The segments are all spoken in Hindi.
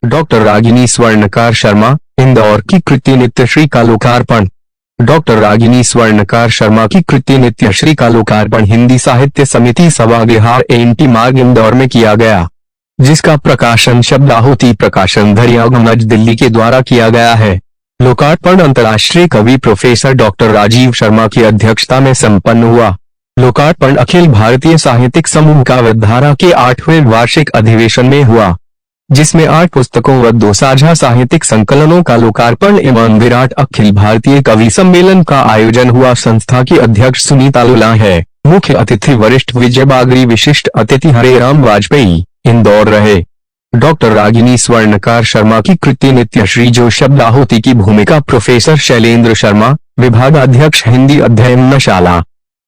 डॉक्टर रागिनी स्वर्णकार शर्मा, इंदौर की कृति नित्यश्री का लोकार्पण। डॉक्टर रागिनी स्वर्णकार शर्मा की कृति नित्यश्री का लोकार्पण हिंदी साहित्य समिति सभागृह एनटी मार्ग इंदौर में किया गया, जिसका प्रकाशन शब्दाहुति प्रकाशन दरियागंज दिल्ली के द्वारा किया गया है। लोकार्पण अंतर्राष्ट्रीय कवि प्रोफेसर डॉक्टर राजीव शर्मा की अध्यक्षता में संपन्न हुआ। लोकार्पण अखिल भारतीय साहित्यिक समूह काव्यधारा के 8वें वार्षिक अधिवेशन में हुआ, जिसमें 8 पुस्तकों व 2 साझा साहित्यिक संकलनों का लोकार्पण एवं विराट अखिल भारतीय कवि सम्मेलन का आयोजन हुआ। संस्था की अध्यक्ष सुनीता लुला है। मुख्य अतिथि वरिष्ठ विजय बागरी, विशिष्ट अतिथि हरेराम वाजपेयी इंदौर रहे। डॉक्टर रागिनी स्वर्णकार शर्मा की कृति नित्यश्री जो शब्दाहुति की भूमिका प्रोफेसर शैलेंद्र शर्मा, विभागाध्यक्ष हिंदी अध्ययनशाला,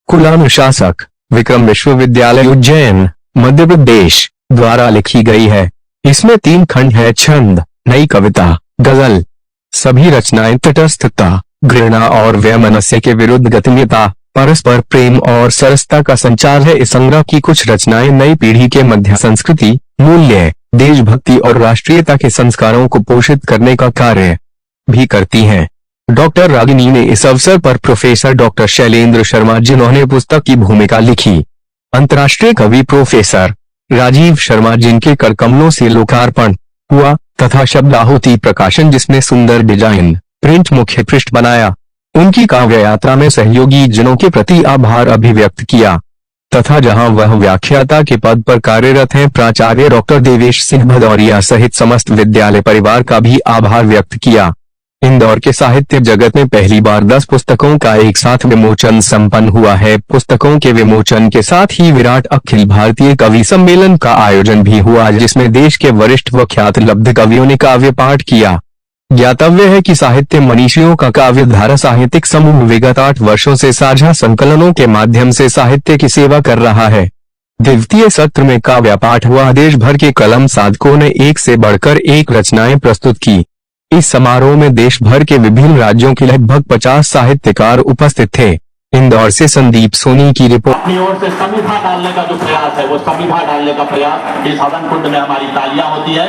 कुलानुशासक, विक्रम विश्वविद्यालय उज्जैन, मध्य प्रदेश द्वारा लिखी गई है। इसमें 3 खंड है: छंद, नई कविता, गजल। सभी रचनाएं तटस्थता, घृणा और वैमनस्य के विरुद्ध गतिमयता, परस्पर प्रेम और सरसता का संचार है। इस संग्रह की कुछ रचनाएं नई पीढ़ी के मध्य संस्कृति, मूल्य, देशभक्ति और राष्ट्रीयता के संस्कारों को पोषित करने का कार्य भी करती हैं। डॉक्टर रागिनी ने इस अवसर पर प्रोफेसर डॉक्टर शैलेंद्र शर्मा, जिन्होंने पुस्तक की भूमिका लिखी, अंतर्राष्ट्रीय कवि प्रोफेसर राजीव शर्मा, जिनके करकमलों से लोकार्पण हुआ, तथा शब्दाहुति प्रकाशन, जिसने सुंदर डिजाइन प्रिंट मुख्य पृष्ठ बनाया, उनकी काव्य यात्रा में सहयोगी जनों के प्रति आभार अभिव्यक्त किया, तथा जहां वह व्याख्याता के पद पर कार्यरत हैं प्राचार्य डॉक्टर देवेश सिंह भदौरिया सहित समस्त विद्यालय परिवार का भी आभार व्यक्त किया। इंदौर के साहित्य जगत में पहली बार 10 पुस्तकों का एक साथ विमोचन संपन्न हुआ है। पुस्तकों के विमोचन के साथ ही विराट अखिल भारतीय कवि सम्मेलन का आयोजन भी हुआ, जिसमें देश के वरिष्ठ व ख्यात लब्ध कवियों ने काव्य पाठ किया। ज्ञातव्य है कि साहित्य मनीषियों का काव्यधारा साहित्यिक समूह विगत 8 वर्षों से साझा संकलनों के माध्यम से साहित्य की सेवा कर रहा है। द्वितीय सत्र में काव्य पाठ हुआ। देश भर के कलम साधकों ने एक से बढ़कर एक रचनाएं प्रस्तुत की। इस समारोह में देश भर के विभिन्न राज्यों के लगभग 50 साहित्यकार उपस्थित थे। इंदौर से संदीप सोनी की रिपोर्ट। अपनी ओर से समीक्षा डालने का जो प्रयास है, वो समीक्षा डालने का प्रयास इस हवन कुंड में हमारी तालियां होती है।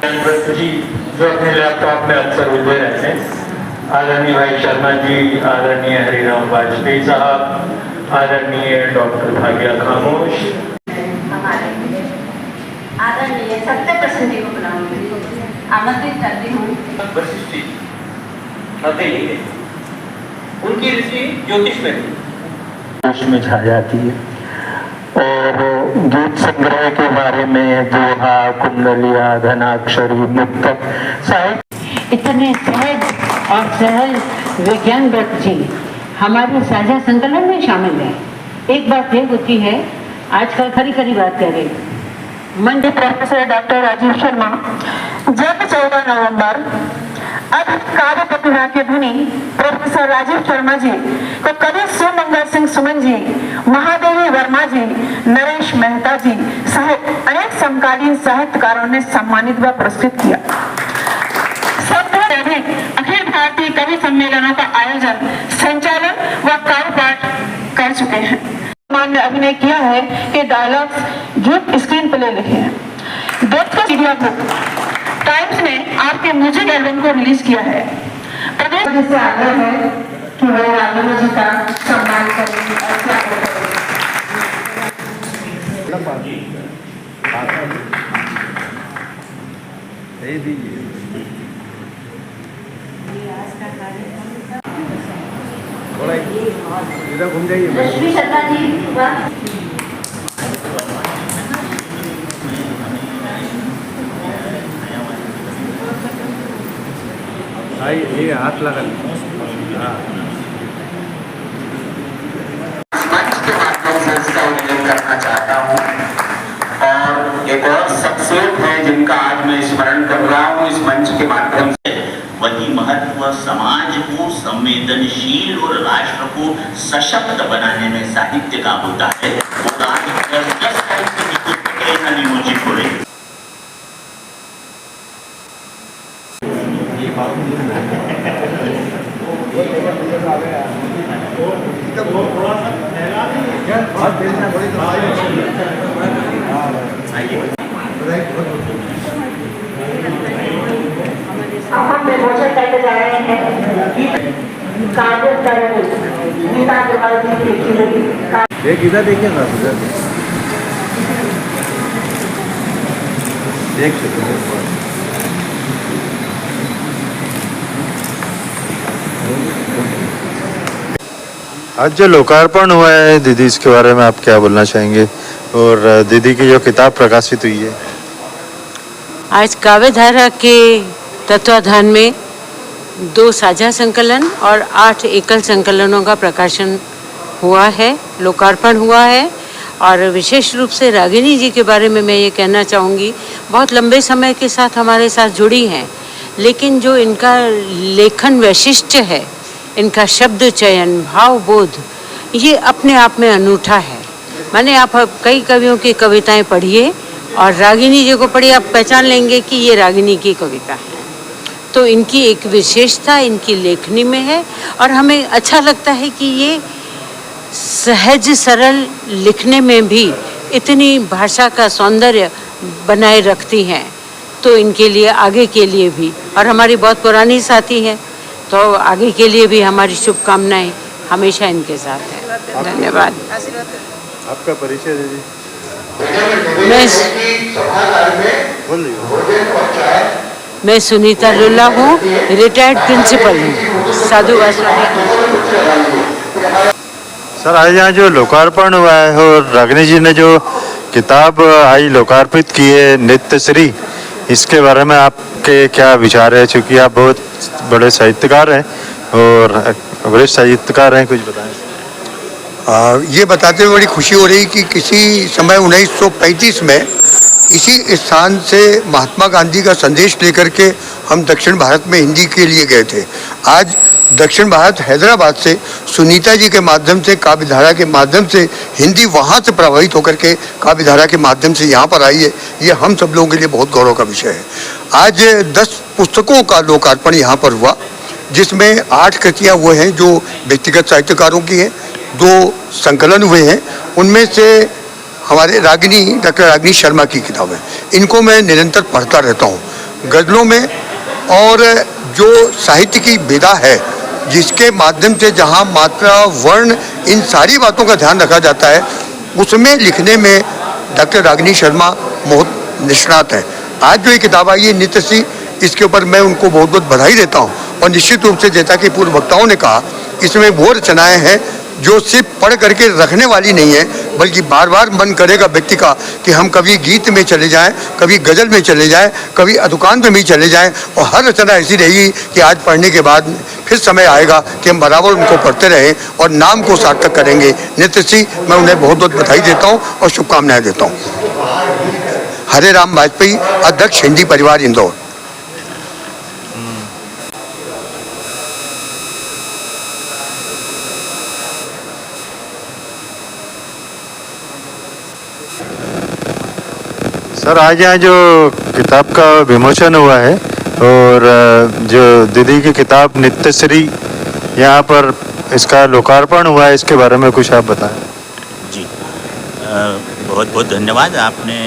जी जो अपने लैपटॉप में अक्सर उलझे रहते हैं, आदरणीय भाई शर्मा जी, आदरणीय हरिराम वाजपेयी साहब, आदरणीय डॉक्टर भाग्या खामोश, आदरणीय सत्यप्रसन्न जी को आमंत्रित करती हूँ। वशिष्ठ जी उनकी ऋषि ज्योतिष में छा जाती है। और गीत संग्रह के बारे में दोहा, कुंडलिया, धनाक्षरी, मुक्तक साहित्य इतने सहज और सहज विज्ञान व्रत जी हमारे साझा संकलन में शामिल है। एक बात ये होती है, आजकल खरी खरी बात कर रहे मंडी प्रोफेसर डॉक्टर राजीव शर्मा जब 14 नवंबर अब काव्य प्रतिभा के धनी प्रोफेसर राजीव शर्मा जी को कवि सुमंगल सिंह सुमन जी, महादेवी वर्मा जी, नरेश मेहता जी सहित अनेक समकालीन साहित्यकारों ने सम्मानित व पुरस्कृत किया। अखिल भारतीय कवि सम्मेलनों का आयोजन, संचालन व काव्य पाठ कर चुके हैं। ने अभिनय किया है कि डायलॉग्स जो स्क्रीन प्ले लिखे हैं। मीडिया बुक टाइम्स ने आपके म्यूजिक एल्बम को रिलीज किया है। प्रदेश से आग्रह है कि वो राघव जी का सम्मान करें। इधर घूम जाइए। श्री शर्मा जी ये हाथ लगा। हाँ मंच के माध्यम से इसका उल्लेख करना चाहता हूँ। और एक और शख्सियत है जिनका आज मैं स्मरण कर रहा हूँ इस मंच के माध्यम से। वही महत्व समाज को संवेदनशील और राष्ट्र को सशक्त बनाने में साहित्य का होता है। वो नियोजित हो रही है। थोड़ा सा भोजन करके जा रहे हैं काव्य तरंग गीता अग्रवाल जी की लिखी हुई एक इधर देखिए ना, उधर देख सकते हैं। आज जो लोकार्पण हुआ है दीदी, इसके बारे में आप क्या बोलना चाहेंगे? और दीदी की जो किताब प्रकाशित हुई है, आज काव्यधारा के तत्वाधान में 2 साझा संकलन और 8 एकल संकलनों का प्रकाशन हुआ है, लोकार्पण हुआ है। और विशेष रूप से रागिनी जी के बारे में मैं ये कहना चाहूँगी, बहुत लंबे समय के साथ हमारे साथ जुड़ी हैं, लेकिन जो इनका लेखन वैशिष्ट्य है, इनका शब्द चयन, भावबोध, ये अपने आप में अनूठा है। मैंने आप कई कवियों की कविताएं पढ़िए और रागिनी जी को पढ़िए, आप पहचान लेंगे कि ये रागिनी की कविता है। तो इनकी एक विशेषता इनकी लेखनी में है और हमें अच्छा लगता है कि ये सहज सरल लिखने में भी इतनी भाषा का सौंदर्य बनाए रखती हैं। तो इनके लिए आगे के लिए भी, और हमारी बहुत पुरानी साथी हैं, तो आगे के लिए भी हमारी शुभकामनाएं हमेशा इनके साथ है। धन्यवाद। आपका परिचय दीदी? मैं सुनीता लुल्ला हूँ, रिटायर्ड प्रिंसिपल हूँ, साधु वासवानी। सर, आज यहाँ जो लोकार्पण हुआ है और रागिनी जी ने जो किताब आई लोकार्पित की है नित्यश्री, इसके बारे में आपके क्या विचार है? क्योंकि आप बहुत बड़े साहित्यकार हैं और वरिष्ठ साहित्यकार हैं, कुछ बताएं। ये बताते हुए बड़ी खुशी हो रही कि किसी समय 1935 में इसी स्थान से महात्मा गांधी का संदेश लेकर के हम दक्षिण भारत में हिंदी के लिए गए थे। आज दक्षिण भारत हैदराबाद से सुनीता जी के माध्यम से, काव्यधारा के माध्यम से हिंदी वहाँ से प्रभावित होकर के काव्यधारा के माध्यम से यहाँ पर आई है। ये हम सब लोगों के लिए बहुत गौरव का विषय है। आज 10 पुस्तकों का लोकार्पण यहाँ पर हुआ, जिसमें 8 कृतियाँ वो हैं जो व्यक्तिगत साहित्यकारों की हैं, 2 संकलन हुए हैं। उनमें से हमारे डॉक्टर रागिनी शर्मा की किताब है, इनको मैं निरंतर पढ़ता रहता हूँ गज़लों में। और जो साहित्य की विधा है, जिसके माध्यम से जहाँ मात्रा, वर्ण, इन सारी बातों का ध्यान रखा जाता है, उसमें लिखने में डॉक्टर रागिनी शर्मा बहुत निष्णात है। आज जो ये किताब आई है नित्यश्री, इसके ऊपर मैं उनको बहुत बहुत बधाई देता हूँ। और निश्चित रूप से जैसा कि पूर्व वक्ताओं ने कहा, इसमें वो रचनाएँ हैं जो सिर्फ पढ़ करके रखने वाली नहीं है, बल्कि बार बार मन करेगा व्यक्ति का कि हम कभी गीत में चले जाएं, कभी गज़ल में चले जाएं, कभी अधुकांत में भी चले जाएं। और हर रचना ऐसी रहेगी कि आज पढ़ने के बाद फिर समय आएगा कि हम बराबर उनको पढ़ते रहें और नाम को सार्थक करेंगे। नित्यश्री, मैं उन्हें बहुत बहुत बधाई देता हूँ और शुभकामनाएँ देता हूँ। हरे राम वाजपेयी, अध्यक्ष हिंदी परिवार, इंदौर। सर, आज यहाँ जो किताब का विमोचन हुआ है और जो दीदी की किताब नित्यश्री यहाँ पर इसका लोकार्पण हुआ है, इसके बारे में कुछ आप बताएं। जी, बहुत बहुत धन्यवाद। आपने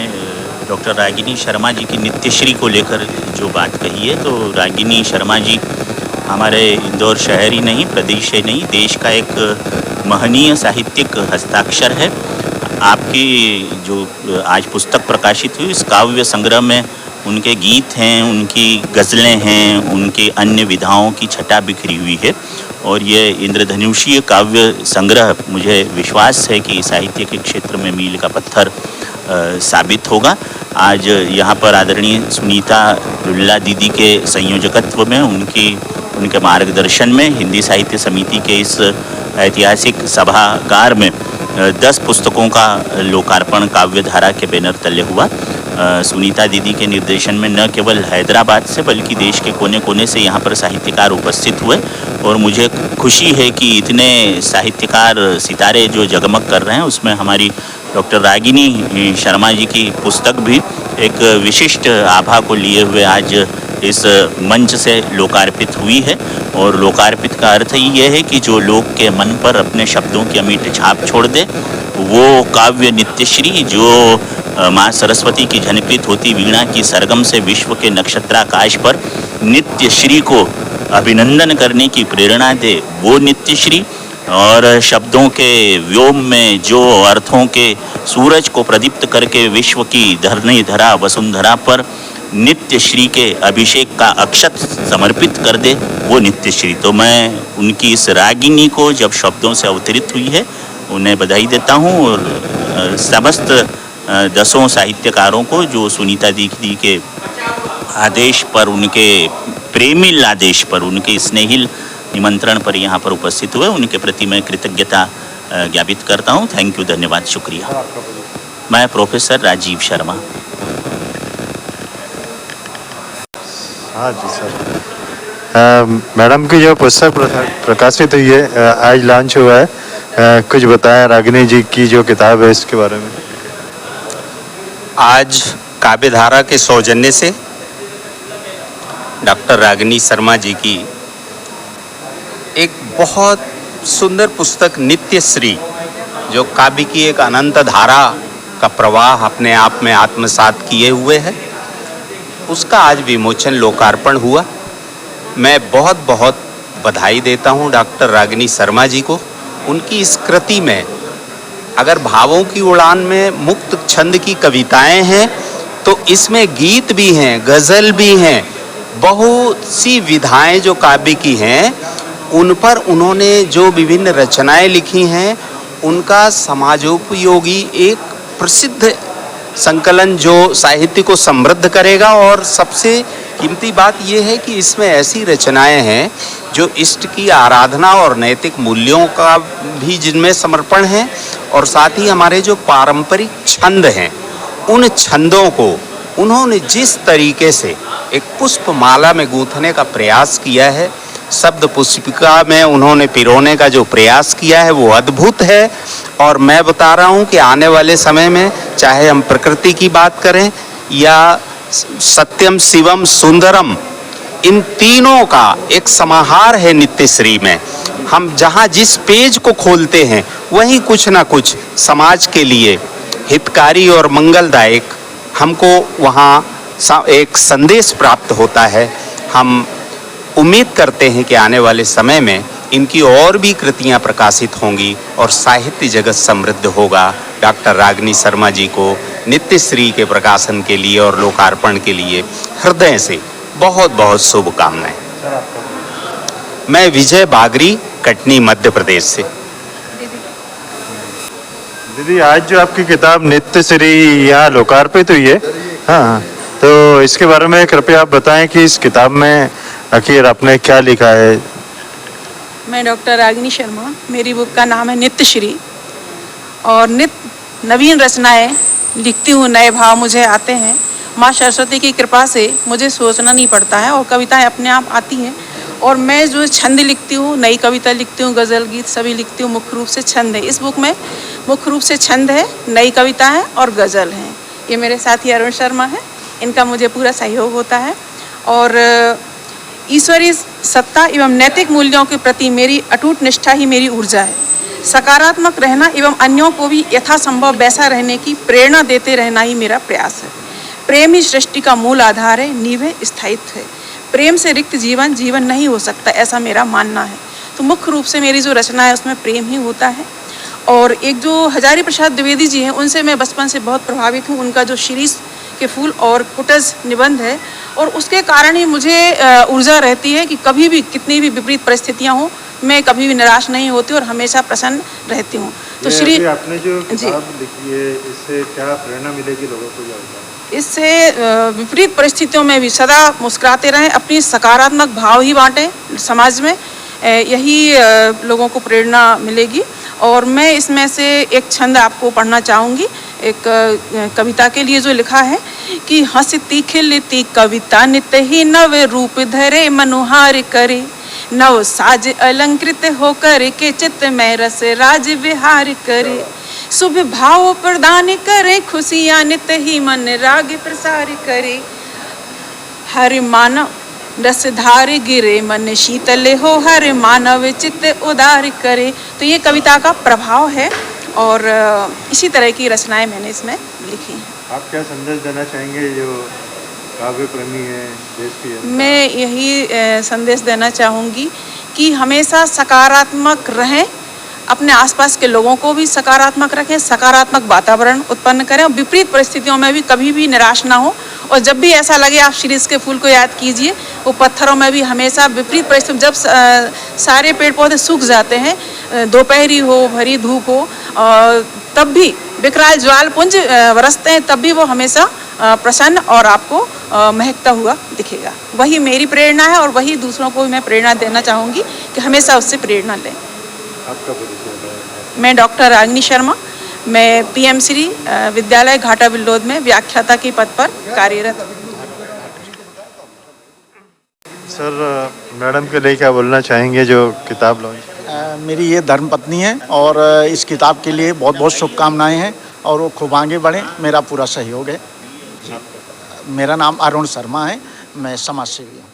डॉक्टर रागिनी शर्मा जी की नित्यश्री को लेकर जो बात कही है, तो रागिनी शर्मा जी हमारे इंदौर शहर ही नहीं, प्रदेश ही नहीं, देश का एक महनीय साहित्यिक हस्ताक्षर है। आपकी जो आज पुस्तक प्रकाशित हुई, इस काव्य संग्रह में उनके गीत हैं, उनकी गज़लें हैं, उनकी अन्य विधाओं की छटा बिखरी हुई है। और ये इंद्रधनुषीय काव्य संग्रह, मुझे विश्वास है कि साहित्य के क्षेत्र में मील का पत्थर साबित होगा। आज यहाँ पर आदरणीय सुनीता लुल्ला दीदी के संयोजकत्व में, उनके मार्गदर्शन में हिंदी साहित्य समिति के इस ऐतिहासिक सभागार में 10 पुस्तकों का लोकार्पण काव्यधारा के बैनर तले हुआ। सुनीता दीदी के निर्देशन में न केवल हैदराबाद से बल्कि देश के कोने कोने से यहाँ पर साहित्यकार उपस्थित हुए। और मुझे खुशी है कि इतने साहित्यकार सितारे जो जगमग कर रहे हैं, उसमें हमारी डॉक्टर रागिनी शर्मा जी की पुस्तक भी एक विशिष्ट आभा को लिए हुए आज इस मंच से लोकार्पित हुई है। और लोकार्पित का अर्थ ही यह है कि जो लोग के मन पर अपने शब्दों की अमिट छाप छोड़ दे, वो काव्य नित्यश्री जो माँ सरस्वती की झनकृत होती वीणा की सरगम से विश्व के नक्षत्राकाश पर नित्य श्री को अभिनंदन करने की प्रेरणा दे वो नित्य श्री, और शब्दों के व्योम में जो अर्थों के सूरज को प्रदीप्त करके विश्व की धरनी धरा वसुंधरा पर नित्य श्री के अभिषेक का अक्षत समर्पित कर दे वो नित्य श्री। तो मैं उनकी इस रागिनी को जब शब्दों से अवतरित हुई है उन्हें बधाई देता हूँ, और समस्त 10 साहित्यकारों को जो सुनीता दीक्षित के आदेश पर, उनके प्रेमिल आदेश पर, उनके स्नेहिल निमंत्रण पर यहाँ पर उपस्थित हुए, उनके प्रति मैं कृतज्ञता ज्ञापित करता हूँ। थैंक यू, धन्यवाद, शुक्रिया। मैं प्रोफेसर राजीव शर्मा। हाँ जी सर। मैडम की जो पुस्तक प्रकाशित हुई है, आज लॉन्च हुआ है, कुछ बताएं रागिनी जी की जो किताब है इसके बारे में। आज काव्यधारा के सौजन्य से डॉक्टर रागिनी शर्मा जी की एक बहुत सुंदर पुस्तक नित्य श्री, जो काव्य की एक अनंत धारा का प्रवाह अपने आप में आत्मसात किए हुए है, उसका आज विमोचन लोकार्पण हुआ। मैं बहुत बहुत बधाई देता हूं डॉक्टर रागिनी शर्मा जी को। उनकी इस कृति में अगर भावों की उड़ान में मुक्त छंद की कविताएं हैं तो इसमें गीत भी हैं, गज़ल भी हैं, बहुत सी विधाएं जो काव्य की हैं उन पर उन्होंने जो विभिन्न रचनाएं लिखी हैं उनका समाजोपयोगी एक प्रसिद्ध संकलन जो साहित्य को समृद्ध करेगा। और सबसे कीमती बात यह है कि इसमें ऐसी रचनाएं हैं जो इष्ट की आराधना और नैतिक मूल्यों का भी जिनमें समर्पण है, और साथ ही हमारे जो पारंपरिक छंद हैं उन छंदों को उन्होंने जिस तरीके से एक पुष्पमाला में गूंथने का प्रयास किया है, शब्द पुष्पिका में उन्होंने पिरोने का जो प्रयास किया है वो अद्भुत है। और मैं बता रहा हूँ कि आने वाले समय में चाहे हम प्रकृति की बात करें या सत्यम शिवम सुंदरम, इन तीनों का एक समाहार है नित्य श्री में। हम जहाँ जिस पेज को खोलते हैं वहीं कुछ ना कुछ समाज के लिए हितकारी और मंगलदायक हमको वहाँ एक संदेश प्राप्त होता है। हम उम्मीद करते हैं कि आने वाले समय में इनकी और भी कृतियां प्रकाशित होंगी और साहित्य जगत समृद्ध होगा। डॉक्टर रागिनी शर्मा जी को नित्य श्री के प्रकाशन के लिए और लोकार्पण के लिए हृदय से बहुत बहुत शुभकामनाएं। मैं विजय बागरी, कटनी, मध्य प्रदेश से। दीदी, आज जो आपकी किताब नित्य श्री यहाँ लोकार्पित हुई है, हाँ, तो इसके बारे में कृपया आप बताएं कि इस किताब में आखिर आपने क्या लिखा है। मैं डॉक्टर रागिनी शर्मा, मेरी बुक का नाम है नित्य श्री, और नित्य नवीन रचनाएं लिखती हूँ, नए भाव मुझे आते हैं। माँ सरस्वती की कृपा से मुझे सोचना नहीं पड़ता है और कविताएं अपने आप आती हैं। और मैं जो छंद लिखती हूँ, नई कविता लिखती हूँ, गज़ल गीत सभी लिखती हूँ, मुख्य रूप से छंद है। इस बुक में मुख्य रूप से छंद है, नई कविता है और गज़ल हैं। ये मेरे साथी अरुण शर्मा है, इनका मुझे पूरा सहयोग होता है। और ईश्वरीय सत्ता एवं नैतिक मूल्यों के प्रति मेरी अटूट निष्ठा ही मेरी ऊर्जा है। सकारात्मक रहना एवं अन्यों को भी यथासंभव वैसा रहने की प्रेरणा देते रहना ही मेरा प्रयास है। प्रेम ही सृष्टि का मूल आधार है, नींव है, स्थायित्व है। प्रेम से रिक्त जीवन जीवन नहीं हो सकता, ऐसा मेरा मानना है। तो मुख्य रूप से मेरी जो रचना है उसमें प्रेम ही होता है। और एक जो हजारी प्रसाद द्विवेदी जी हैं, उनसे मैं बचपन से बहुत प्रभावित हूँ। उनका जो शिरीष के फूल और कुटज निबंध है, और उसके कारण ही मुझे ऊर्जा रहती है कि कभी भी कितनी भी विपरीत परिस्थितियाँ हों, मैं कभी भी निराश नहीं होती और हमेशा प्रसन्न रहती हूँ। तो श्री आपने जो किताब लिखी है, इससे क्या प्रेरणा मिलेगी लोगों को? इससे विपरीत परिस्थितियों में भी सदा मुस्कुराते रहें, अपनी सकारात्मक भाव ही बांटें समाज में, यही लोगों को प्रेरणा मिलेगी। और मैं इसमें से एक छंद आपको पढ़ना चाहूँगी, एक कविता के लिए जो लिखा है कि हंसती खिलती कविता नित्य ही नव रूप धरे, मनुहार करे, नव साज अलंकृत होकर के चित्त में रस राज विहार करे, शुभ भाव प्रदान करे, खुशियाँ नित्य ही मन राग प्रसार करे, हर मानव रसधार गिरे, मन शीतल हो, हर मानव चित्त उदार करे। तो ये कविता का प्रभाव है और इसी तरह की रचनाएं मैंने इसमें लिखी हैं। आप क्या संदेश देना चाहेंगे जो काव्य प्रेमी है, देश की है। मैं यही संदेश देना चाहूँगी कि हमेशा सकारात्मक रहें, अपने आसपास के लोगों को भी सकारात्मक रखें, सकारात्मक वातावरण उत्पन्न करें और विपरीत परिस्थितियों में भी कभी भी निराश ना हो। और जब भी ऐसा लगे आप शीरीष के फूल को याद कीजिए, वो पत्थरों में भी हमेशा विपरीत परिस्थिति, जब सारे पेड़ पौधे सूख जाते हैं, दोपहरी हो, भरी धूप हो, तब भी विकराल ज्वाल पुंज बरसते हैं, तब भी वो हमेशा प्रसन्न और आपको महकता हुआ दिखेगा। वही मेरी प्रेरणा है और वही दूसरों को भी मैं प्रेरणा देना चाहूँगी कि हमेशा उससे प्रेरणा लें। आपका परिचय? मैं डॉक्टर रागिनी शर्मा, मैं पीएम श्री विद्यालय घाटा बिल्लोद में व्याख्याता के पद पर कार्यरत। सर, मैडम के लिए क्या बोलना चाहेंगे जो किताब लॉन्च? मेरी ये धर्मपत्नी है और इस किताब के लिए बहुत बहुत शुभकामनाएं हैं और वो खूब आगे बढ़े, मेरा पूरा सहयोग है। मेरा नाम अरुण शर्मा है, मैं समाज सेवी हूँ।